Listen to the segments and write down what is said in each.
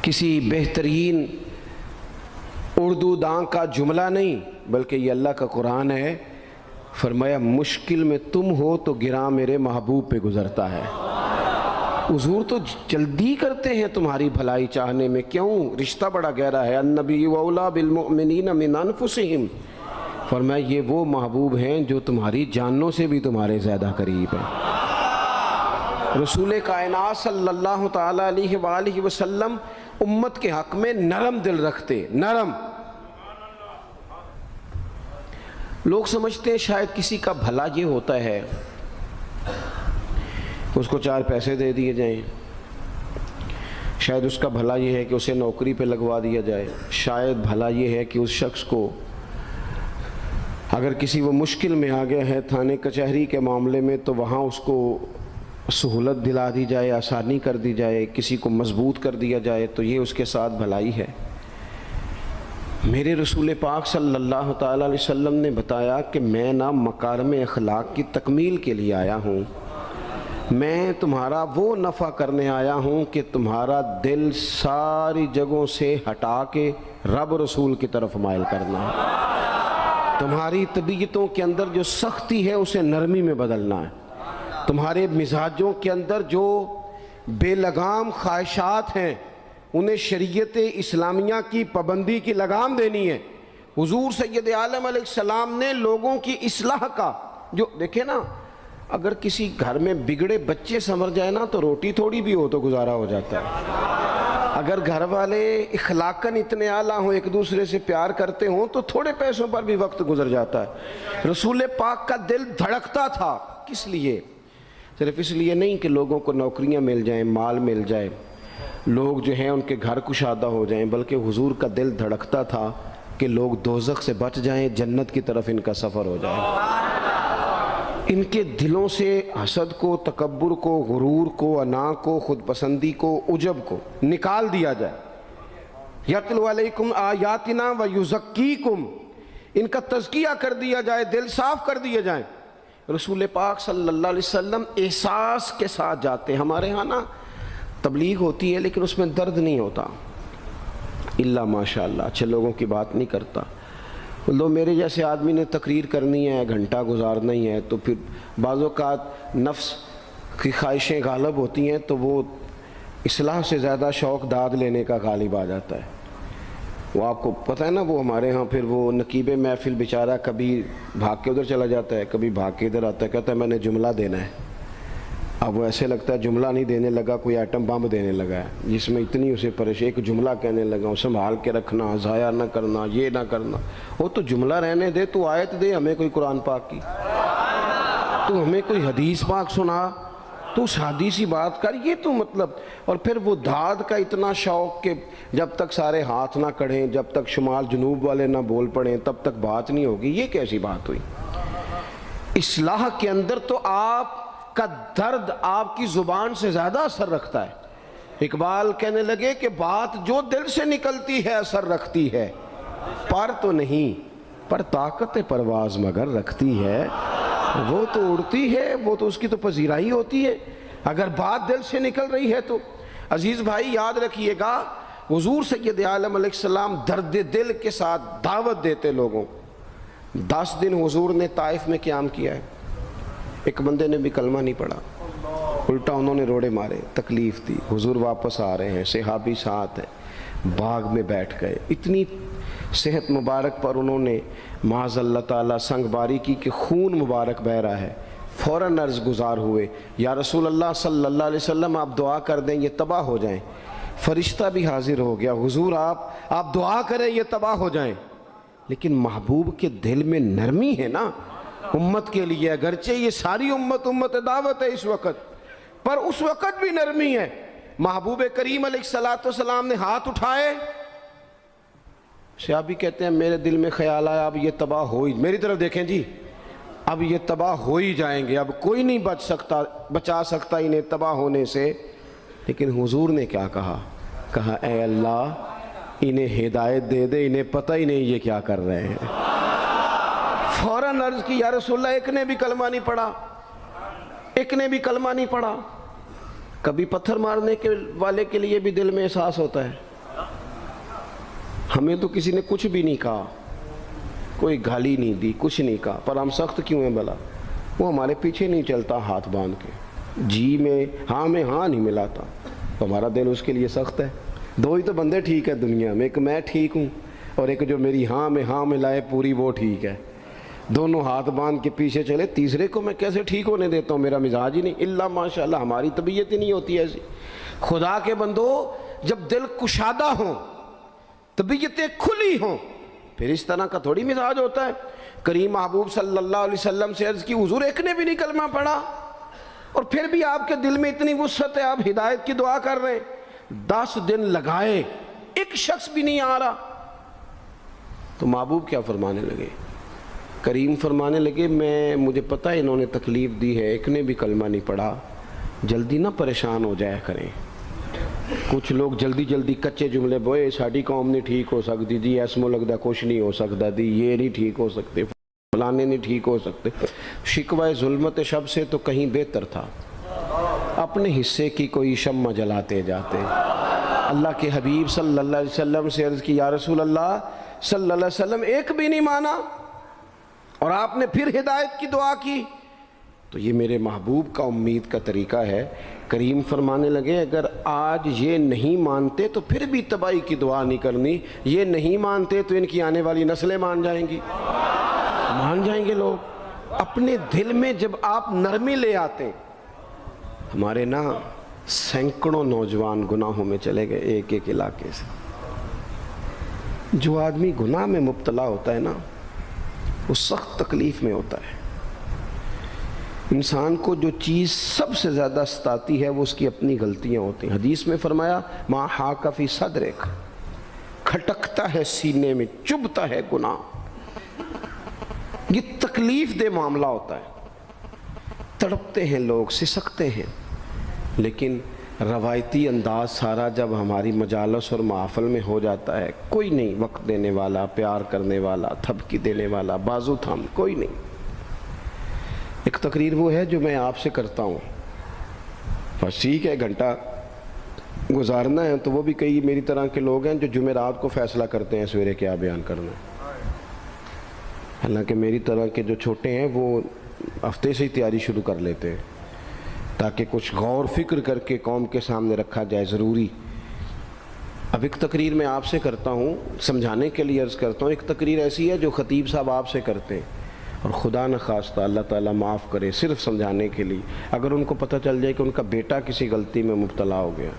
کسی بہترین اردو داں کا جملہ نہیں بلکہ یہ اللہ کا قرآن ہے۔ فرمایا مشکل میں تم ہو تو گراں میرے محبوب پہ گزرتا ہے۔ حضور تو جلدی کرتے ہیں تمہاری بھلائی چاہنے میں، کیوں؟ رشتہ بڑا گہرا ہے۔ النبی اولیٰ بالمؤمنین من انفسہم، فرمایا یہ وہ محبوب ہیں جو تمہاری جانوں سے بھی تمہارے زیادہ قریب ہیں۔ رسول کائنات صلی اللہ تعالیٰ علیہ وآلہ وسلم امت کے حق میں نرم دل رکھتے، نرم۔ لوگ سمجھتے ہیں شاید کسی کا بھلا یہ ہوتا ہے اس کو 4 پیسے دے دیے جائیں، شاید اس کا بھلا یہ ہے کہ اسے نوکری پہ لگوا دیا جائے، شاید بھلا یہ ہے کہ اس شخص کو اگر کسی وہ مشکل میں آ گیا ہے تھانے کچہری کے معاملے میں تو وہاں اس کو سہولت دلا دی جائے، آسانی کر دی جائے، کسی کو مضبوط کر دیا جائے، تو یہ اس کے ساتھ بھلائی ہے۔ میرے رسول پاک صلی اللہ تعالیٰ علیہ وسلم نے بتایا کہ میں نہ مکارم اخلاق کی تکمیل کے لیے آیا ہوں، میں تمہارا وہ نفع کرنے آیا ہوں کہ تمہارا دل ساری جگہوں سے ہٹا کے رب رسول کی طرف مائل کرنا ہے، تمہاری طبیعتوں کے اندر جو سختی ہے اسے نرمی میں بدلنا ہے، تمہارے مزاجوں کے اندر جو بے لگام خواہشات ہیں انہیں شریعت اسلامیہ کی پابندی کی لگام دینی ہے۔ حضور سید عالم علیہ السلام نے لوگوں کی اصلاح کا جو دیکھیں نا، اگر کسی گھر میں بگڑے بچے سنور جائے نا تو روٹی تھوڑی بھی ہو تو گزارا ہو جاتا ہے، اگر گھر والے اخلاقاً اتنے اعلیٰ ہوں، ایک دوسرے سے پیار کرتے ہوں تو تھوڑے پیسوں پر بھی وقت گزر جاتا ہے۔ رسول پاک کا دل دھڑکتا تھا، کس لیے؟ صرف اس لیے نہیں کہ لوگوں کو نوکریاں مل جائیں، مال مل جائے، لوگ جو ہیں ان کے گھر کشادہ ہو جائیں، بلکہ حضور کا دل دھڑکتا تھا کہ لوگ دوزخ سے بچ جائیں، جنت کی طرف ان کا سفر ہو جائے، ان کے دلوں سے حسد کو، تکبر کو، غرور کو، انا کو، خود پسندی کو، عجب کو نکال دیا جائے۔ یتلو علیکم آیاتنا ویزکیکم، ان کا تزکیہ کر دیا جائے، دل صاف کر دیے جائیں۔ رسول پاک صلی اللہ علیہ وسلم احساس کے ساتھ جاتے ہیں۔ ہمارے ہاں نا تبلیغ ہوتی ہے لیکن اس میں درد نہیں ہوتا، الا ماشاء اللہ، اچھے لوگوں کی بات نہیں کرتا۔ لو میرے جیسے آدمی نے تقریر کرنی ہے، گھنٹہ گزارنا ہی ہے، تو پھر بعض اوقات نفس کی خواہشیں غالب ہوتی ہیں تو وہ اصلاح سے زیادہ شوق داد لینے کا غالب آ جاتا ہے۔ وہ آپ کو پتہ ہے نا، وہ ہمارے ہاں پھر وہ نقیب محفل بیچارہ کبھی بھاگ کے ادھر چلا جاتا ہے، کبھی بھاگ کے ادھر آتا ہے، کہتا ہے میں نے جملہ دینا ہے۔ اب وہ ایسے لگتا ہے جملہ نہیں دینے لگا، کوئی ایٹم بم دینے لگا ہے، جس میں اتنی اسے پریشانی، ایک جملہ کہنے لگا ہوں، سنبھال کے رکھنا، ضائع نہ کرنا، یہ نہ کرنا۔ وہ تو جملہ رہنے دے، تو آیت دے ہمیں کوئی قرآن پاک کی، تو ہمیں کوئی حدیث پاک سنا، تو اس حدیثی بات کر، یہ تو مطلب۔ اور پھر وہ داد کا اتنا شوق کہ جب تک سارے ہاتھ نہ کڑھیں، جب تک شمال جنوب والے نہ بول پڑیں تب تک بات نہیں ہوگی۔ یہ کیسی بات ہوئی؟ اصلاح کے اندر تو آپ کا درد آپ کی زبان سے زیادہ اثر رکھتا ہے۔ اقبال کہنے لگے کہ بات جو دل سے نکلتی ہے اثر رکھتی ہے، پر تو نہیں، پر طاقت پرواز مگر رکھتی ہے۔ وہ تو اڑتی ہے، وہ تو اس کی تو پذیرائی ہوتی ہے، اگر بات دل سے نکل رہی ہے تو۔ عزیز بھائی یاد رکھیے گا، حضور سید عالم علیہ السلام درد دل کے ساتھ دعوت دیتے لوگوں۔ 10 دن حضور نے طائف میں قیام کیا ہے، ایک بندے نے بھی کلمہ نہیں پڑھا، الٹا انہوں نے روڑے مارے، تکلیف دی۔ حضور واپس آ رہے ہیں، صحابی ساتھ ہیں، باغ میں بیٹھ گئے، اتنی صحت مبارک پر انہوں نے معاذ اللہ تعالیٰ سنگ باری کی کہ خون مبارک بہہ رہا ہے، فوراً عرض گزار ہوئے، یا رسول اللہ صلی اللہ علیہ وسلم آپ دعا کر دیں یہ تباہ ہو جائیں۔ فرشتہ بھی حاضر ہو گیا، حضور آپ دعا کریں یہ تباہ ہو جائیں۔ لیکن محبوب کے دل میں نرمی ہے نا امت کے لیے، اگرچہ یہ ساری امت دعوت ہے اس وقت، پر اس وقت بھی نرمی ہے۔ محبوب کریم علیہ السلام نے ہاتھ اٹھائے، صحابی کہتے ہیں میرے دل میں خیال آیا اب یہ تباہ ہو ہی، میری طرف دیکھیں جی، اب یہ تباہ ہو ہی جائیں گے، اب کوئی نہیں بچا سکتا انہیں تباہ ہونے سے۔ لیکن حضور نے کیا کہا اے اللہ انہیں ہدایت دے دے، انہیں پتہ ہی نہیں یہ کیا کر رہے ہیں۔ فوراً عرض کی یا رسول اللہ ایک نے بھی کلمہ نہیں پڑھا، ایک نے بھی کلمہ نہیں پڑھا۔ کبھی پتھر مارنے کے والے کے لیے بھی دل میں احساس ہوتا ہے، ہمیں تو کسی نے کچھ بھی نہیں کہا، کوئی گالی نہیں دی، کچھ نہیں کہا، پر ہم سخت کیوں ہیں بھلا؟ وہ ہمارے پیچھے نہیں چلتا ہاتھ باندھ کے، جی میں ہاں نہیں ملاتا، تو ہمارا دل اس کے لیے سخت ہے۔ دو ہی تو بندے ٹھیک ہے دنیا میں، ایک میں ٹھیک ہوں اور ایک جو میری ہاں میں ہاں ملائے پوری، وہ ٹھیک ہے۔ دونوں ہاتھ باندھ کے پیچھے چلے، تیسرے کو میں کیسے ٹھیک ہونے دیتا ہوں؟ میرا مزاج ہی نہیں، اللہ ماشاء اللہ ہماری طبیعت ہی نہیں ہوتی ایسی۔ خدا کے بندو، جب دل کشادہ ہوں، طبیعتیں کھلی ہوں، پھر اس طرح کا تھوڑی مزاج ہوتا ہے۔ کریم محبوب صلی اللہ علیہ وسلم سے عرض کی، حضور ایک نے بھی نہیں کلمہ پڑھا اور پھر بھی آپ کے دل میں اتنی وسعت ہے، آپ ہدایت کی دعا کر رہے ہیں، 10 دن لگائے ایک شخص بھی نہیں آ رہا۔ تو محبوب کیا فرمانے لگے؟ کریم فرمانے لگے، مجھے پتہ ہے انہوں نے تکلیف دی ہے، ایک نے بھی کلمہ نہیں پڑھا، جلدی نہ پریشان ہو جایا کریں۔ کچھ لوگ جلدی کچے جملے بوئے، ساڑی قوم نہیں ٹھیک ہو سکتی جی، ایسمو لگتا کچھ نہیں ہو سکتا دی، یہ نہیں ٹھیک ہو سکتے، فلانے نہیں ٹھیک ہو سکتے۔ شکوہ ظلمت شب سے تو کہیں بہتر تھا، اپنے حصے کی کوئی شمع جلاتے جاتے۔ اللہ کے حبیب صلی اللہ علیہ وسلم سے عرض کی، یا رسول اللہ صلی اللہ علیہ وسلم ایک بھی نہیں مانا اور آپ نے پھر ہدایت کی دعا کی۔ تو یہ میرے محبوب کا امید کا طریقہ ہے۔ کریم فرمانے لگے، اگر آج یہ نہیں مانتے تو پھر بھی تباہی کی دعا نہیں کرنی، یہ نہیں مانتے تو ان کی آنے والی نسلیں مان جائیں گی، مان جائیں گے لوگ۔ اپنے دل میں جب آپ نرمی لے آتے، ہمارے نا سینکڑوں نوجوان گناہوں میں چلے گئے ایک ایک علاقے سے۔ جو آدمی گناہ میں مبتلا ہوتا ہے نا، وہ سخت تکلیف میں ہوتا ہے۔ انسان کو جو چیز سب سے زیادہ ستاتی ہے وہ اس کی اپنی غلطیاں ہوتی ہیں۔ حدیث میں فرمایا، ما حاک فی صدرک، کھٹکتا ہے سینے میں، چبھتا ہے گناہ۔ یہ تکلیف دہ معاملہ ہوتا ہے، تڑپتے ہیں لوگ، سسکتے ہیں، لیکن روایتی انداز سارا جب ہماری مجالس اور محافل میں ہو جاتا ہے، کوئی نہیں وقت دینے والا، پیار کرنے والا، تھپکی دینے والا، بازو تھام، کوئی نہیں۔ ایک تقریر وہ ہے جو میں آپ سے کرتا ہوں، بس ٹھیک ہے گھنٹہ گزارنا ہے، تو وہ بھی کئی میری طرح کے لوگ ہیں جو جمعرات کو فیصلہ کرتے ہیں سویرے کیا بیان کرنا ہے۔ حالانکہ میری طرح کے جو چھوٹے ہیں وہ ہفتے سے ہی تیاری شروع کر لیتے ہیں تاکہ کچھ غور فکر کر کے قوم کے سامنے رکھا جائے، ضروری۔ اب ایک تقریر میں آپ سے کرتا ہوں، سمجھانے کے لیے عرض کرتا ہوں، ایک تقریر ایسی ہے جو خطیب صاحب آپ سے کرتے ہیں، اور خدا نہ خواستہ اللہ تعالیٰ معاف کرے، صرف سمجھانے کے لیے، اگر ان کو پتہ چل جائے کہ ان کا بیٹا کسی غلطی میں مبتلا ہو گیا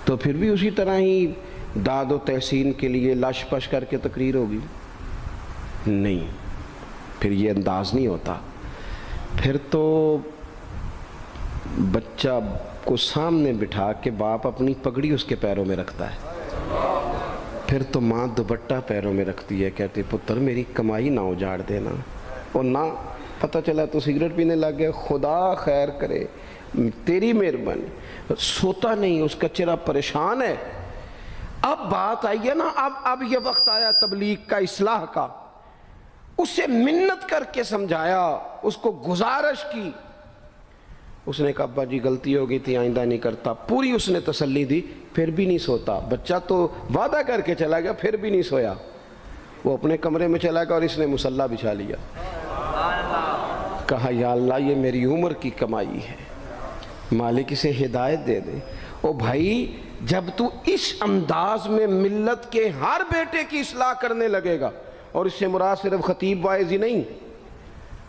تو پھر بھی اسی طرح ہی داد و تحسین کے لیے لش پش کر کے تقریر ہوگی؟ نہیں، پھر یہ انداز نہیں ہوتا۔ پھر تو بچہ کو سامنے بٹھا کے باپ اپنی پگڑی اس کے پیروں میں رکھتا ہے، پھر تو ماں دوپٹہ پیروں میں رکھتی ہے، کہتی پتر میری کمائی نہ اجاڑ دینا، اور نہ پتہ چلا تو سگریٹ پینے لگ گیا، خدا خیر کرے، تیری مہربانی۔ سوتا نہیں، اس کا چہرہ پریشان ہے۔ اب بات آئی ہے نا، اب یہ وقت آیا تبلیغ کا، اصلاح کا۔ اسے منت کر کے سمجھایا، اس کو گزارش کی، اس نے کہا ابا جی غلطی ہو گئی تھی، آئندہ نہیں کرتا، پوری اس نے تسلی دی، پھر بھی نہیں سوتا۔ بچہ تو وعدہ کر کے چلا گیا، پھر بھی نہیں سویا، وہ اپنے کمرے میں چلا گیا اور اس نے مصلی بچھا لیا۔ کہا یا اللہ یہ میری عمر کی کمائی ہے، مالک اسے ہدایت دے دے۔ او بھائی جب تو اس انداز میں ملت کے ہر بیٹے کی اصلاح کرنے لگے گا، اور اس سے مراد صرف خطیب وائز ہی نہیں،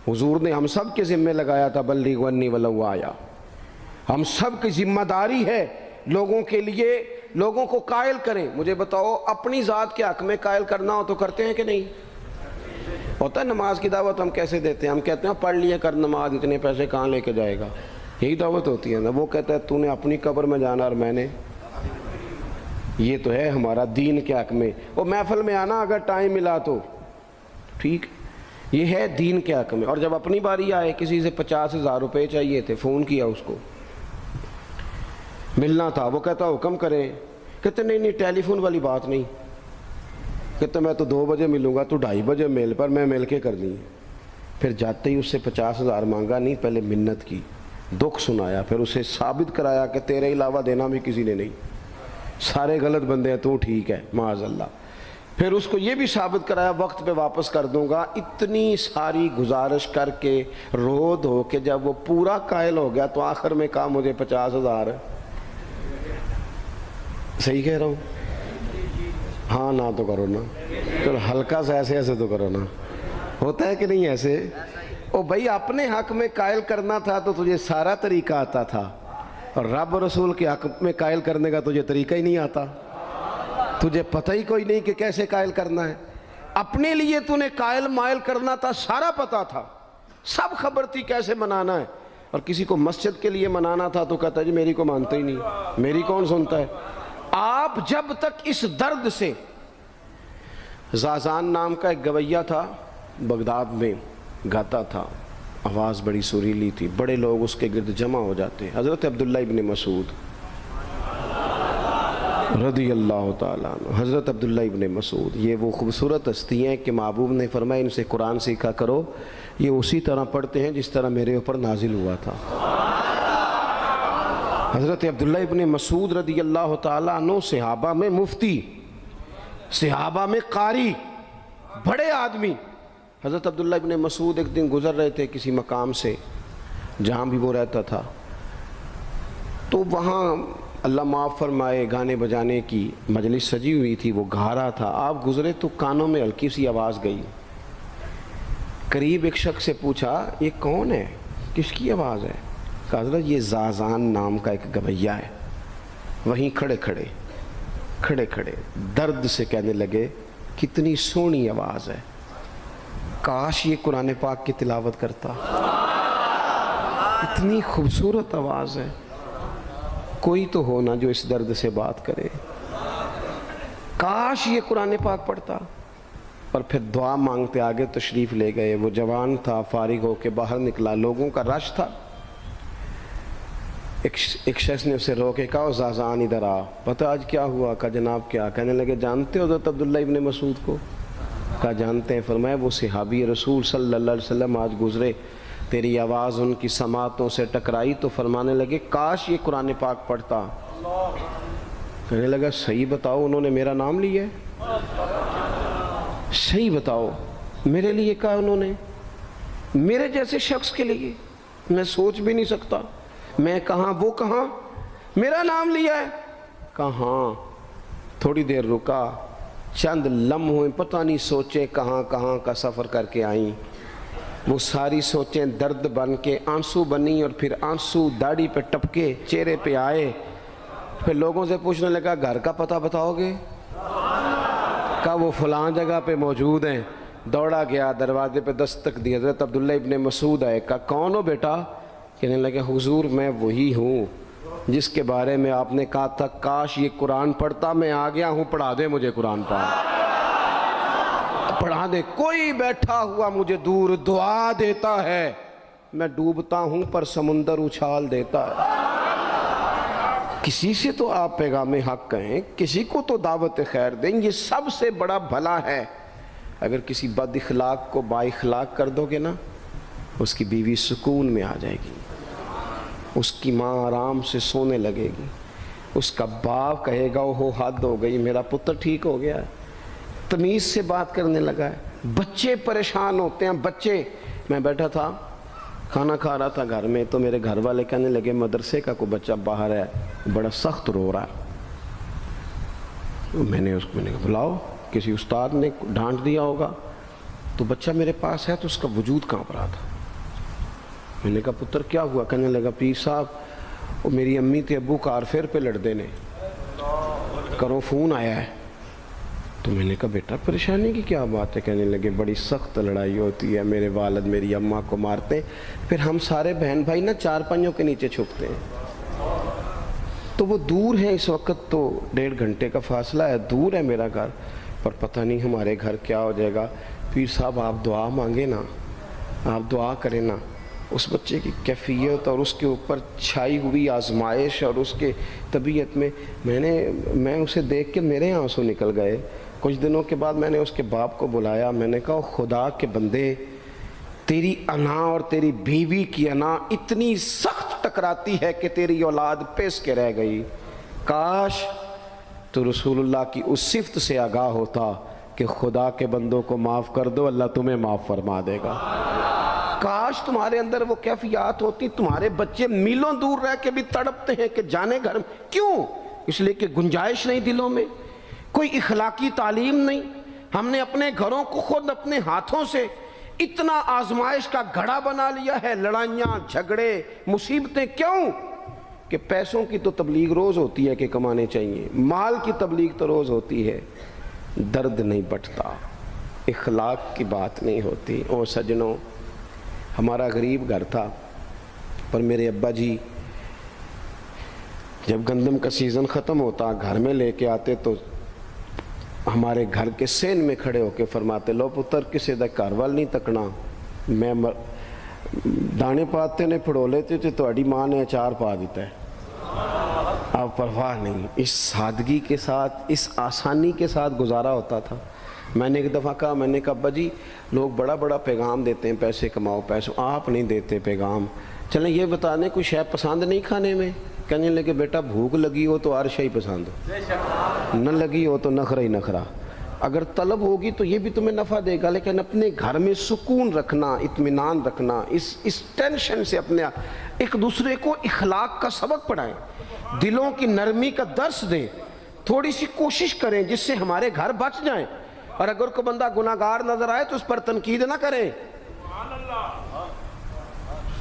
حضور نے ہم سب کے ذمہ لگایا تھا، بلغ عنی ولو آیا، ہم سب کی ذمہ داری ہے لوگوں کے لیے، لوگوں کو قائل کریں۔ مجھے بتاؤ اپنی ذات کے حق میں قائل کرنا ہو تو کرتے ہیں کہ نہیں؟ ہوتا ہے نماز کی دعوت ہم کیسے دیتے ہیں؟ ہم کہتے ہیں پڑھ لیے کر نماز، اتنے پیسے کہاں لے کے جائے گا، یہی دعوت ہوتی ہے نا۔ وہ کہتا ہے تو نے اپنی قبر میں جانا اور میں نے، یہ تو ہے ہمارا دین کے حق میں۔ وہ محفل میں آنا اگر ٹائم ملا تو ٹھیک، یہ ہے دین کے حق میں۔ اور جب اپنی باری آئے، کسی سے 50,000 روپے چاہیے تھے، فون کیا اس کو، ملنا تھا، وہ کہتا حکم کریں، کہتے نہیں ٹیلی فون والی بات نہیں، کہتے میں تو 2 بجے ملوں گا، تو 2:30 بجے مل، پر میں مل کے کرنی ہے۔ پھر جاتے ہی اس سے 50,000 مانگا نہیں، پہلے منت کی، دکھ سنایا، پھر اسے ثابت کرایا کہ تیرے علاوہ دینا بھی کسی نے نہیں، سارے غلط بندے ہیں، تو ٹھیک ہے معاذ اللہ۔ پھر اس کو یہ بھی ثابت کرایا وقت پہ واپس کر دوں گا۔ اتنی ساری گزارش کر کے رو دھو کے جب وہ پورا قائل ہو گیا تو آخر میں کہا مجھے 50,000۔ صحیح کہہ رہا ہوں؟ ہاں نہ تو کرو نا، چلو ہلکا سا ایسے ایسے تو کرو نا، ہوتا ہے کہ نہیں ایسے؟ او بھائی اپنے حق میں قائل کرنا تھا تو تجھے سارا طریقہ آتا تھا، اور رب رسول کے حق میں قائل کرنے کا تجھے طریقہ ہی نہیں آتا، تجھے پتہ ہی کوئی نہیں کہ کیسے قائل کرنا ہے۔ اپنے لیے تو نے قائل مائل کرنا تھا، سارا پتہ تھا، سب خبر تھی کیسے منانا ہے، اور کسی کو مسجد کے لیے منانا تھا تو کہتا ہے جی میری کو مانتا ہی نہیں، میری کون سنتا ہے۔ آپ جب تک اس درد سے، زازان نام کا ایک گویہ تھا بغداد میں، گاتا تھا، آواز بڑی سریلی تھی، بڑے لوگ اس کے گرد جمع ہو جاتے، حضرت عبداللہ ابن مسعود رضی اللہ تعالیٰ عنہ، حضرت عبداللہ ابن مسعود، یہ وہ خوبصورت ہستی ہیں کہ محبوب نے فرمایا ان سے قرآن سیکھا کرو، یہ اسی طرح پڑھتے ہیں جس طرح میرے اوپر نازل ہوا تھا۔ حضرت عبداللہ ابن مسعود رضی اللہ تعالیٰ عنہ صحابہ میں مفتی، صحابہ میں قاری، بڑے آدمی۔ حضرت عبداللہ ابن مسعود ایک دن گزر رہے تھے کسی مقام سے جہاں بھی وہ رہتا تھا، تو وہاں اللہ معاف فرمائے گانے بجانے کی مجلس سجی ہوئی تھی، وہ گا رہا تھا، آپ گزرے تو کانوں میں ہلکی سی آواز گئی، قریب ایک شخص سے پوچھا یہ کون ہے، کس کی آواز ہے؟ کہا حضرت یہ زازان نام کا ایک گویہ ہے۔ وہیں کھڑے کھڑے درد سے کہنے لگے کتنی سونی آواز ہے، کاش یہ قرآن پاک کی تلاوت کرتا، اتنی خوبصورت آواز ہے، کوئی تو ہو نا جو اس درد سے بات کرے، کاش یہ قرآن پاک پڑھتا۔ اور پھر دعا مانگتے آگے تشریف لے گئے۔ وہ جوان تھا، فارغ ہو کے باہر نکلا، لوگوں کا رش تھا، ایک شخص نے اسے روکے، کہا زازان ادھر آ، پتہ آج کیا ہوا؟ کہا جناب کیا؟ کہنے لگے جانتے ہو حضرت عبداللہ ابن مسعود کو؟ کہا جانتے ہیں۔ فرمایا وہ صحابی رسول صلی اللہ علیہ وسلم آج گزرے، تیری آواز ان کی سماعتوں سے ٹکرائی تو فرمانے لگے کاش یہ قرآن پاک پڑھتا۔ کہنے لگا صحیح بتاؤ انہوں نے میرا نام لیا ہے؟ صحیح بتاؤ میرے لیے کہا انہوں نے؟ میرے جیسے شخص کے لیے میں سوچ بھی نہیں سکتا، میں کہاں وہ کہاں، میرا نام لیا ہے؟ کہا ہاں۔ تھوڑی دیر رکا، چند لمحوں پتہ نہیں سوچیں کہاں کہاں کا سفر کر کے آئیں، وہ ساری سوچیں درد بن کے آنسو بنی، اور پھر آنسو داڑھی پہ ٹپکے چہرے پہ آئے۔ پھر لوگوں سے پوچھنے لگا گھر کا پتہ بتاؤ گے؟ کہا وہ فلاں جگہ پہ موجود ہیں۔ دوڑا گیا، دروازے پہ دستک دی، حضرت عبداللہ ابن مسعود آئے، کہا کون ہو بیٹا؟ کہنے لگا حضور میں وہی ہوں جس کے بارے میں آپ نے کہا تھا کاش یہ قرآن پڑھتا، میں آ گیا ہوں، پڑھا دے مجھے قرآن پاک، پڑھا دے۔ کوئی بیٹھا ہوا مجھے دور دعا دیتا ہے، میں ڈوبتا ہوں پر سمندر اچھال دیتا ہے۔ کسی سے تو آپ پیغام حق کہیں، کسی کو تو دعوت خیر دیں، یہ سب سے بڑا بھلا ہے۔ اگر کسی بد اخلاق کو با اخلاق کر دو گے نا، اس کی بیوی سکون میں آ جائے گی، اس کی ماں آرام سے سونے لگے گی، اس کا باپ کہے گا وہ حد ہو گئی، میرا پتر ٹھیک ہو گیا ہے، تمیز سے بات کرنے لگا ہے۔ بچے پریشان ہوتے ہیں، بچے۔ میں بیٹھا تھا کھانا کھا رہا تھا گھر میں، تو میرے گھر والے کہنے لگے مدرسے کا کوئی بچہ باہر ہے، بڑا سخت رو رہا ہے۔ میں نے اس کو بلاؤ، کسی استاد نے ڈانٹ دیا ہوگا، تو بچہ میرے پاس ہے تو اس کا وجود کانپ رہا تھا۔ میں نے کہا پتر کیا ہوا؟ کہنے لگا پیر صاحب وہ میری امی تے ابو کار فیر پہ لڑتے نے، کرو فون آیا ہے۔ تو میں نے کہا بیٹا پریشانی کی کیا بات ہے؟ کہنے لگے بڑی سخت لڑائی ہوتی ہے، میرے والد میری اماں کو مارتے، پھر ہم سارے بہن بھائی نا چار پنجوں کے نیچے چھپتے ہیں، تو وہ دور ہے، اس وقت تو 1.5 گھنٹے کا فاصلہ ہے، دور ہے میرا گھر، پر پتہ نہیں ہمارے گھر کیا ہو جائے گا۔ پیر صاحب آپ دعا مانگے نا، آپ دعا کریں نا۔ اس بچے کی کیفیت اور اس کے اوپر چھائی ہوئی آزمائش اور اس کے طبیعت میں میں اسے دیکھ کے میرے آنسو نکل گئے۔ کچھ دنوں کے بعد میں نے اس کے باپ کو بلایا، میں نے کہا خدا کے بندے، تیری انا اور تیری بیوی کی انا اتنی سخت ٹکراتی ہے کہ تیری اولاد پیس کے رہ گئی، کاش تو رسول اللہ کی اس صفت سے آگاہ ہوتا کہ خدا کے بندوں کو معاف کر دو، اللہ تمہیں معاف فرما دے گا۔ کاش تمہارے اندر وہ کیفیات ہوتی، تمہارے بچے میلوں دور رہ کے بھی تڑپتے ہیں کہ جانے گھر میں، کیوں؟ اس لیے کہ گنجائش نہیں دلوں میں، کوئی اخلاقی تعلیم نہیں۔ ہم نے اپنے گھروں کو خود اپنے ہاتھوں سے اتنا آزمائش کا گھڑا بنا لیا ہے، لڑائیاں، جھگڑے، مصیبتیں، کیوں؟ کہ پیسوں کی تو تبلیغ روز ہوتی ہے کہ کمانے چاہیے، مال کی تبلیغ تو روز ہوتی ہے، درد نہیں بٹتا، اخلاق کی بات نہیں ہوتی۔ او سجنوں، ہمارا غریب گھر تھا، پر میرے ابا جی جب گندم کا سیزن ختم ہوتا گھر میں لے کے آتے تو ہمارے گھر کے سین میں کھڑے ہو کے فرماتے، لو پتر کسے دا گھر وال نہیں تکنا، میں دانے پاتے نے پھڑو لیتے تھے، تو اڈی ماں نے اچار پا دیتا ہے، اب پرواہ نہیں۔ اس سادگی کے ساتھ، اس آسانی کے ساتھ گزارا ہوتا تھا۔ میں نے ایک دفعہ کہا، میں نے کہا ابا جی لوگ بڑا بڑا پیغام دیتے ہیں، پیسے کماؤ پیسوں، آپ نہیں دیتے پیغام، چلیں یہ بتا دیں کوئی شے پسند نہیں کھانے میں؟ کہنے لگے بیٹا بھوک لگی ہو تو ہر شے پسند ہو، نہ لگی ہو تو نخرا ہی نخرا، اگر طلب ہوگی تو یہ بھی تمہیں نفع دے گا، لیکن اپنے گھر میں سکون رکھنا، اطمینان رکھنا، اس ٹینشن سے اپنے ایک دوسرے کو اخلاق کا سبق پڑھائیں، دلوں کی نرمی کا درس دیں، تھوڑی سی کوشش کریں جس سے ہمارے گھر بچ جائیں، اور اگر کوئی بندہ گناہگار نظر آئے تو اس پر تنقید نہ کریں،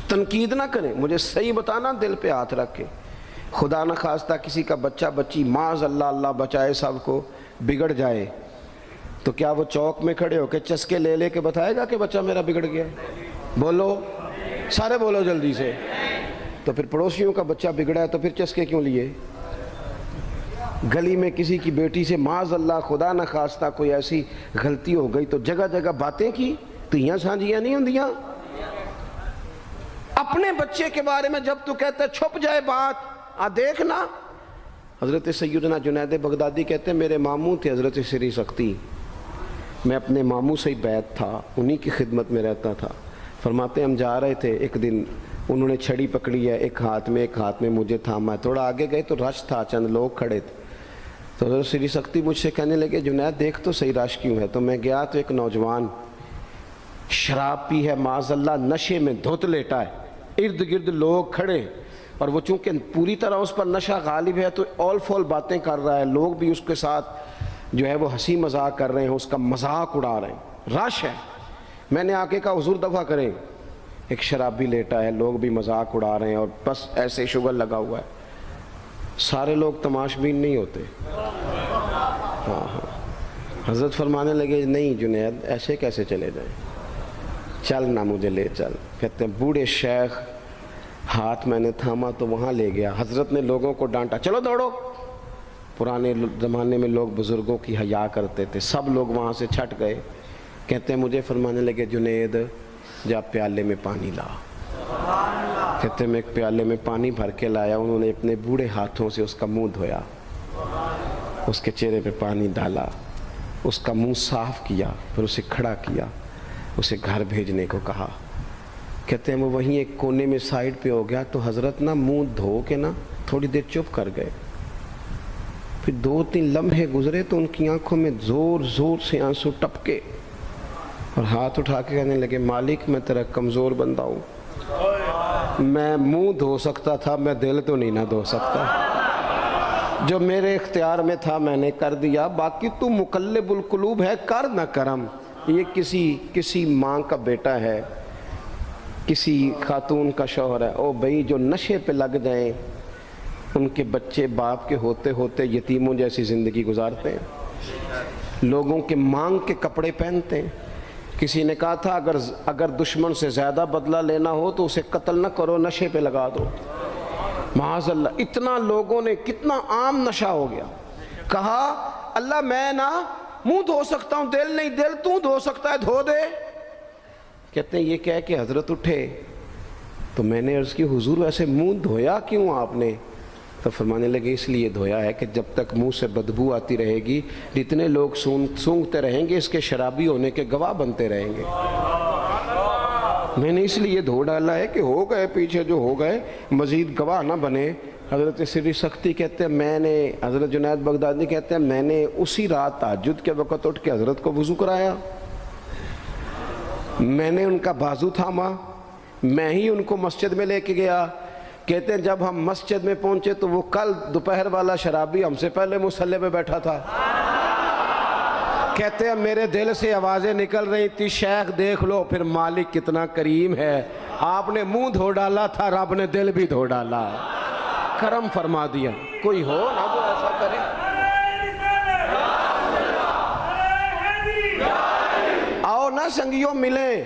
تنقید نہ کریں، مجھے صحیح بتانا، دل پہ ہاتھ رکھ کے۔ خدا نہ خواستہ کسی کا بچہ بچی معاذ اللہ، اللہ بچائے سب کو، بگڑ جائے تو کیا وہ چوک میں کھڑے ہو کے چسکے لے لے کے بتائے گا کہ بچہ میرا بگڑ گیا؟ بولو سارے، بولو جلدی سے۔ تو پھر پڑوسیوں کا بچہ بگڑا ہے تو پھر چسکے کیوں لیے؟ گلی میں کسی کی بیٹی سے معاذ اللہ خدا نہ خواستہ کوئی ایسی غلطی ہو گئی تو جگہ جگہ باتیں کی، تیاں سانجیاں نہیں ہوندیاں؟ اپنے بچے کے بارے میں جب تو کہتا ہے چھپ جائے بات، دیکھنا۔ حضرت سیدنا جنید بغدادی کہتے ہیں میرے ماموں تھے حضرت سری سختی، میں اپنے ماموں سے ہی بیعت تھا، انہی کی خدمت میں رہتا تھا۔ فرماتے ہم جا رہے تھے، ایک دن انہوں نے چھڑی پکڑی ہے، ایک ہاتھ میں مجھے تھاما، تھوڑا آگے گئے تو رش تھا، چند لوگ کھڑے تھے، تو حضرت سری سختی مجھ سے کہنے لگے جنید دیکھ تو صحیح رش کیوں ہے؟ تو میں گیا تو ایک نوجوان شراب پی ہے، معاذ اللہ نشے میں دھت لیٹا ہے، ارد گرد لوگ کھڑے، اور وہ چونکہ پوری طرح اس پر نشہ غالب ہے تو اول فول باتیں کر رہا ہے، لوگ بھی اس کے ساتھ جو ہے وہ ہنسی مذاق کر رہے ہیں، اس کا مذاق اڑا رہے ہیں، رش ہے۔ میں نے آ کے کہا حضور دفع کریں، ایک شرابی لیٹا ہے، لوگ بھی مذاق اڑا رہے ہیں اور بس ایسے شغل لگا ہوا ہے۔ سارے لوگ تماش بین نہیں ہوتے، ہاں۔ حضرت فرمانے لگے نہیں جنید ایسے کیسے چلے جائیں، چل نہ مجھے لے چل۔ کہتے ہیں بوڑھے شیخ، ہاتھ میں نے تھاما تو وہاں لے گیا، حضرت نے لوگوں کو ڈانٹا چلو دوڑو۔ پرانے زمانے میں لوگ بزرگوں کی حیا کرتے تھے، سب لوگ وہاں سے چھٹ گئے۔ کہتے ہیں مجھے فرمانے لگے جنید جا پیالے میں پانی لا۔ کہتے ہیں میں ایک پیالے میں پانی بھر کے لایا، انہوں نے اپنے بوڑھے ہاتھوں سے اس کا منہ دھویا، اس کے چہرے پہ پانی ڈالا، اس کا منہ صاف کیا، پھر اسے کھڑا کیا، اسے گھر بھیجنے کو کہا۔ کہتے ہیں وہ وہیں ایک کونے میں سائیڈ پہ ہو گیا تو حضرت نا منہ دھو کے نا تھوڑی دیر چپ کر گئے، پھر 2-3 لمحے گزرے تو ان کی آنکھوں میں زور زور سے آنسو ٹپکے اور ہاتھ اٹھا کے کہنے لگے مالک میں تیرا کمزور بندہ ہوں، میں منہ دھو سکتا تھا، میں دل تو نہیں نہ دھو سکتا، جو میرے اختیار میں تھا میں نے کر دیا، باقی تو مقلب القلوب ہے، کر نہ کرم۔ یہ کسی ماں کا بیٹا ہے، کسی خاتون کا شوہر ہے، او بھائی جو نشے پہ لگ جائیں ان کے بچے باپ کے ہوتے ہوتے یتیموں جیسی زندگی گزارتے ہیں، لوگوں کے مانگ کے کپڑے پہنتے ہیں۔ کسی نے کہا تھا اگر دشمن سے زیادہ بدلہ لینا ہو تو اسے قتل نہ کرو، نشے پہ لگا دو۔ معاذ اللہ، اتنا لوگوں نے، کتنا عام نشہ ہو گیا۔ کہا اللہ میں نا منہ دھو سکتا ہوں، دل نہیں، دل تو دھو سکتا ہے، دھو دے۔ کہتے ہیں یہ کہہ کہ حضرت اٹھے تو میں نے عرض کی حضور ویسے منہ دھویا کیوں آپ نے؟ تو فرمانے لگے اس لیے دھویا ہے کہ جب تک منہ سے بدبو آتی رہے گی جتنے لوگ سونگتے رہیں گے اس کے شرابی ہونے کے گواہ بنتے رہیں گے۔ میں نے اس لیے دھو ڈالا ہے کہ ہو گئے پیچھے جو ہو گئے، مزید گواہ نہ بنے حضرت سری سختی کہتے ہیں میں نے، حضرت جنید بغدادی کہتے ہیں میں نے اسی رات تہجد کے وقت اٹھ کے حضرت کو وضو کرایا، میں نے ان کا بازو تھاما، میں ہی ان کو مسجد میں لے کے گیا۔ کہتے ہیں جب ہم مسجد میں پہنچے تو وہ کل دوپہر والا شرابی ہم سے پہلے مصلی پہ بیٹھا تھا۔ کہتے ہیں میرے دل سے آوازیں نکل رہی تھی، شیخ دیکھ لو پھر مالک کتنا کریم ہے، آپ نے منہ دھو ڈالا تھا، رب نے دل بھی دھو ڈالا، کرم فرما دیا۔ کوئی ہو نا جو ایسا کرے؟ آؤ نا سنگیوں ملیں،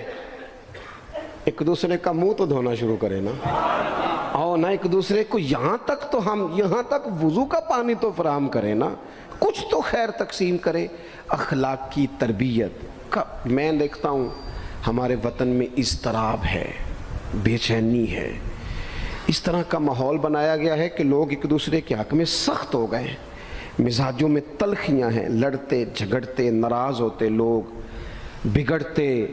ایک دوسرے کا منہ تو دھونا شروع کرے نا، آؤ نا ایک دوسرے کو یہاں تک وضو کا پانی تو فراہم کرے نا، کچھ تو خیر تقسیم کرے۔ اخلاق کی تربیت کا میں دیکھتا ہوں ہمارے وطن میں اضطراب ہے، بے چینی ہے، اس طرح کا ماحول بنایا گیا ہے کہ لوگ ایک دوسرے کے حق میں سخت ہو گئے ہیں، مزاجوں میں تلخیاں ہیں، لڑتے جھگڑتے ناراض ہوتے لوگ، بگڑتے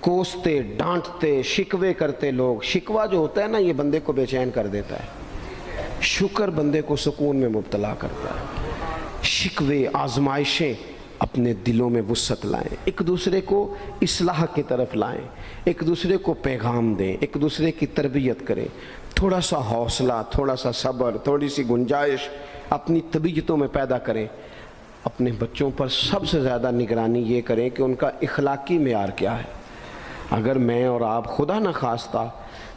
کوستے ڈانٹتے شکوے کرتے لوگ۔ شکوہ جو ہوتا ہے نا یہ بندے کو بے چین کر دیتا ہے، شکر بندے کو سکون میں مبتلا کرتا ہے۔ شکوے آزمائشیں اپنے دلوں میں وسعت لائیں، ایک دوسرے کو اصلاح کی طرف لائیں، ایک دوسرے کو پیغام دیں، ایک دوسرے کی تربیت کریں، تھوڑا سا حوصلہ، تھوڑا سا صبر، تھوڑی سی گنجائش اپنی طبیعتوں میں پیدا کریں۔ اپنے بچوں پر سب سے زیادہ نگرانی یہ کریں کہ ان کا اخلاقی معیار کیا ہے۔ اگر میں اور آپ خدا نہ خواستہ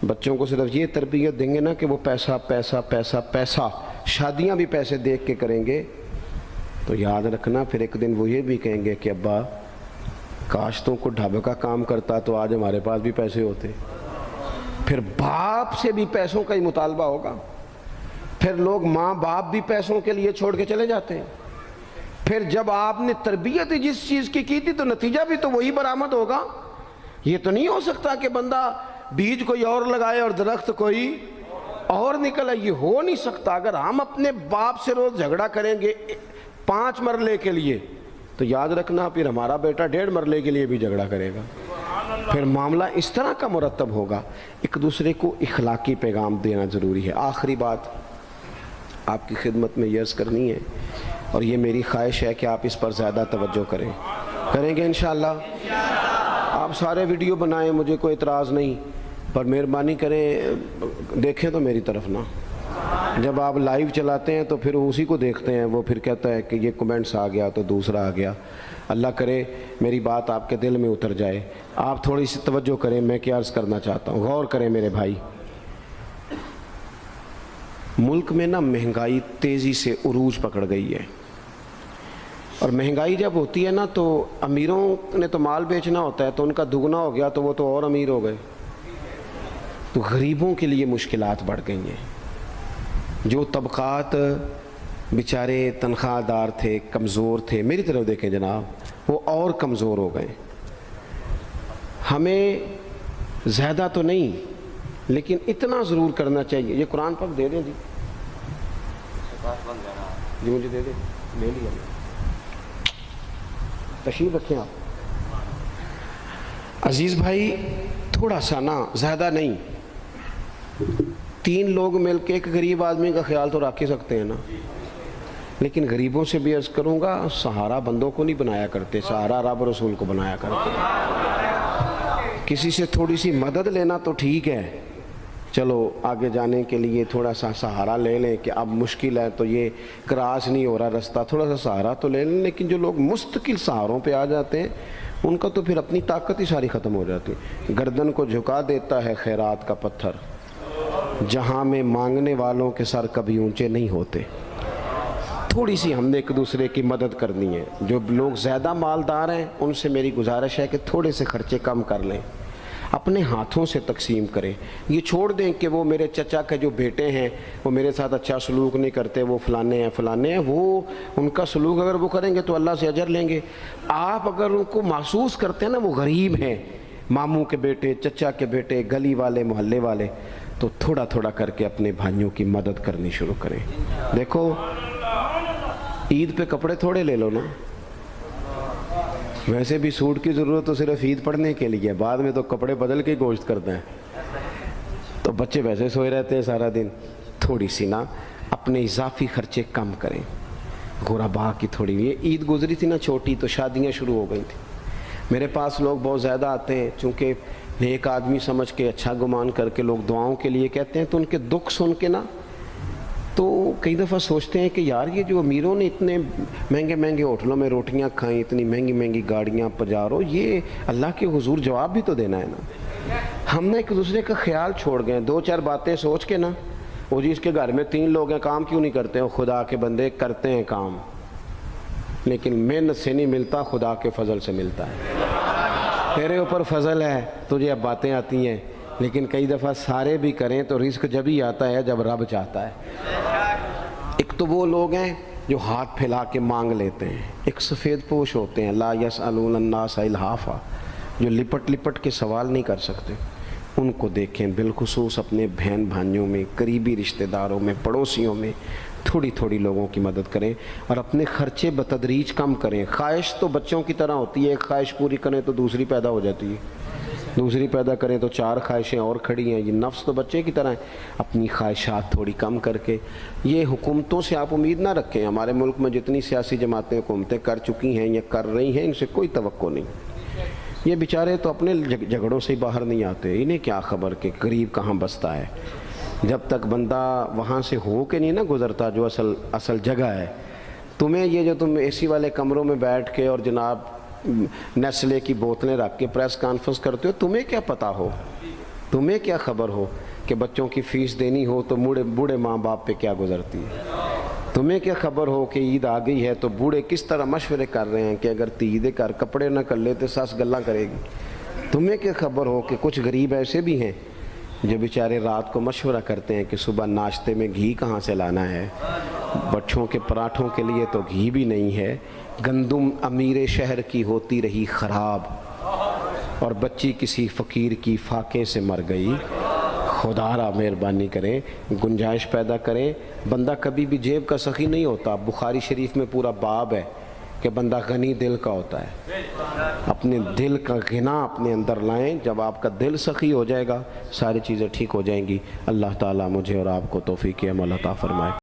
بچوں کو صرف یہ تربیت دیں گے نا کہ وہ پیسہ پیسہ پیسہ پیسہ، شادیاں بھی پیسے دیکھ کے کریں گے، تو یاد رکھنا پھر ایک دن وہ یہ بھی کہیں گے کہ ابا کاش تم کو ڈھابے کا کام کرتا تو آج ہمارے پاس بھی پیسے ہوتے۔ پھر باپ سے بھی پیسوں کا ہی مطالبہ ہوگا، پھر لوگ ماں باپ بھی پیسوں کے لیے چھوڑ کے چلے جاتے ہیں۔ پھر جب آپ نے تربیت ہی جس چیز کی تھی تو نتیجہ بھی تو وہی برآمد ہوگا۔ یہ تو نہیں ہو سکتا کہ بندہ بیج کوئی اور لگائے اور درخت کوئی اور نکلے، یہ ہو نہیں سکتا۔ اگر ہم اپنے باپ سے روز جھگڑا کریں گے 5 مرلے کے لیے تو یاد رکھنا پھر ہمارا بیٹا 1.5 مرلے کے لیے بھی جھگڑا کرے گا، پھر معاملہ اس طرح کا مرتب ہوگا۔ ایک دوسرے کو اخلاقی پیغام دینا ضروری ہے۔ آخری بات آپ کی خدمت میں عرض کرنی ہے، اور یہ میری خواہش ہے کہ آپ اس پر زیادہ توجہ کریں گے انشاءاللہ۔ آپ سارے ویڈیو بنائیں، مجھے کوئی اعتراض نہیں، پر مہربانی کریں دیکھیں تو میری طرف نہ۔ جب آپ لائیو چلاتے ہیں تو پھر اسی کو دیکھتے ہیں، وہ پھر کہتا ہے کہ یہ کمنٹس آ گیا تو دوسرا آ گیا۔ اللہ کرے میری بات آپ کے دل میں اتر جائے، آپ تھوڑی سی توجہ کریں۔ میں کیا عرض کرنا چاہتا ہوں، غور کریں میرے بھائی۔ ملک میں نا مہنگائی تیزی سے عروج پکڑ گئی ہے، اور مہنگائی جب ہوتی ہے نا تو امیروں نے تو مال بیچنا ہوتا ہے تو ان کا دگنا ہو گیا تو وہ تو اور امیر ہو گئے، تو غریبوں کے لیے مشکلات بڑھ گئی ہیں۔ جو طبقات بیچارے تنخواہ دار تھے، کمزور تھے، میری طرف دیکھیں جناب، وہ اور کمزور ہو گئے۔ ہمیں زیادہ تو نہیں لیکن اتنا ضرور کرنا چاہیے۔ یہ قرآن پاک دے دیں جی، مجھے دے دیں، لے لیا تشریف رکھیں آپ۔ عزیز بھائی تھوڑا سا نا، زیادہ نہیں، 3 لوگ مل کے ایک غریب آدمی کا خیال تو رکھ ہی سکتے ہیں نا، لیکن غریبوں سے بھی عرض کروں گا سہارا بندوں کو نہیں بنایا کرتے، سہارا رب رسول کو بنایا کرتے۔ کسی سے تھوڑی سی مدد لینا تو ٹھیک ہے، چلو آگے جانے کے لیے تھوڑا سا سہارا لے لیں کہ اب مشکل ہے تو یہ کراس نہیں ہو رہا رستہ، تھوڑا سا سہارا تو لے لیں۔ لیکن جو لوگ مستقل سہاروں پہ آ جاتے ہیں ان کا تو پھر اپنی طاقت ہی ساری ختم ہو جاتی ہے۔ گردن کو جھکا دیتا ہے خیرات کا پتھر، جہاں میں مانگنے والوں کے سر کبھی اونچے نہیں ہوتے۔ تھوڑی سی ہم نے ایک دوسرے کی مدد کرنی ہے۔ جو لوگ زیادہ مالدار ہیں ان سے میری گزارش ہے کہ تھوڑے سے خرچے کم کر لیں، اپنے ہاتھوں سے تقسیم کریں۔ یہ چھوڑ دیں کہ وہ میرے چچا کے جو بیٹے ہیں وہ میرے ساتھ اچھا سلوک نہیں کرتے، وہ فلانے ہیں، وہ ان کا سلوک اگر وہ کریں گے تو اللہ سے اجر لیں گے۔ آپ اگر ان کو محسوس کرتے ہیں نا وہ غریب ہیں، ماموں کے بیٹے، چچا کے بیٹے، گلی والے، محلے والے، تو تھوڑا تھوڑا کر کے اپنے بھائیوں کی مدد کرنی شروع کریں۔ دیکھو عید پہ کپڑے تھوڑے لے لو نا، ویسے بھی سوٹ کی ضرورت تو صرف عید پڑھنے کے لیے، بعد میں تو کپڑے بدل کے گوشت کرتے ہیں، تو بچے ویسے سوئے رہتے ہیں سارا دن۔ تھوڑی سی نا اپنے اضافی خرچے کم کریں. غربا کی تھوڑی یہ عید گزری تھی نا چھوٹی تو شادیاں شروع ہو گئی تھیں. میرے پاس لوگ بہت زیادہ آتے ہیں، چونکہ نیک آدمی سمجھ کے اچھا گمان کر کے لوگ دعاؤں کے لیے کہتے ہیں، تو ان کے دکھ سن کے نا تو کئی دفعہ سوچتے ہیں کہ یار یہ جو امیروں نے اتنے مہنگے مہنگے ہوٹلوں میں روٹیاں کھائیں، اتنی مہنگی مہنگی گاڑیاں پجارو، یہ اللہ کے حضور جواب بھی تو دینا ہے نا. ہم نے ایک دوسرے کا خیال چھوڑ گئے، دو چار باتیں سوچ کے نا، وہ جی اس کے گھر میں 3 لوگ ہیں، کام کیوں نہیں کرتے ہیں؟ خدا کے بندے کرتے ہیں کام، لیکن محنت سے نہیں ملتا، خدا کے فضل سے ملتا ہے. تیرے اوپر فضل ہے، تجھے اب باتیں آتی ہیں، لیکن کئی دفعہ سارے بھی کریں تو رزق جب ہی آتا ہے جب رب چاہتا ہے. ایک تو وہ لوگ ہیں جو ہاتھ پھیلا کے مانگ لیتے ہیں، ایک سفید پوش ہوتے ہیں لا یسألون الناس الحافا، جو لپٹ لپٹ کے سوال نہیں کر سکتے. ان کو دیکھیں، بالخصوص اپنے بہن بھائیوں میں، قریبی رشتہ داروں میں، پڑوسیوں میں تھوڑی تھوڑی لوگوں کی مدد کریں اور اپنے خرچے بتدریج کم کریں. خواہش تو بچوں کی طرح ہوتی ہے، ایک خواہش پوری کریں تو دوسری پیدا ہو جاتی ہے، دوسری پیدا کریں تو 4 خواہشیں اور کھڑی ہیں. یہ نفس تو بچے کی طرح ہے. اپنی خواہشات تھوڑی کم کر کے، یہ حکومتوں سے آپ امید نہ رکھیں. ہمارے ملک میں جتنی سیاسی جماعتیں حکومتیں کر چکی ہیں یا کر رہی ہیں، ان سے کوئی توقع نہیں. یہ بیچارے تو اپنے جھگڑوں سے ہی باہر نہیں آتے، انہیں کیا خبر کہ غریب کہاں بستا ہے. جب تک بندہ وہاں سے ہو کے نہیں نا گزرتا جو اصل جگہ ہے. تمہیں یہ جو تم اے سی والے کمروں میں بیٹھ کے اور جناب نیسلے کی بوتلیں رکھ کے پریس کانفرنس کرتے ہو، تمہیں کیا پتہ ہو، تمہیں کیا خبر ہو کہ بچوں کی فیس دینی ہو تو بوڑھے ماں باپ پہ کیا گزرتی ہے. تمہیں کیا خبر ہو کہ عید آ گئی ہے تو بوڑھے کس طرح مشورے کر رہے ہیں کہ اگر عید کر کپڑے نہ کر لے تو ساس گلاں کرے گی. تمہیں کیا خبر ہو کہ کچھ غریب ایسے بھی ہیں جو بیچارے رات کو مشورہ کرتے ہیں کہ صبح ناشتے میں گھی کہاں سے لانا ہے، بچوں کے پراٹھوں کے لیے تو گھی بھی نہیں ہے، گندم امیر شہر کی ہوتی رہی خراب اور بچی کسی فقیر کی فاقے سے مر گئی. خدا را مہربانی کریں، گنجائش پیدا کریں. بندہ کبھی بھی جیب کا سخی نہیں ہوتا. بخاری شریف میں پورا باب ہے کہ بندہ غنی دل کا ہوتا ہے. اپنے دل کا غنا اپنے اندر لائیں. جب آپ کا دل سخی ہو جائے گا ساری چیزیں ٹھیک ہو جائیں گی. اللہ تعالیٰ مجھے اور آپ کو توفیق عمل عطا فرمائے.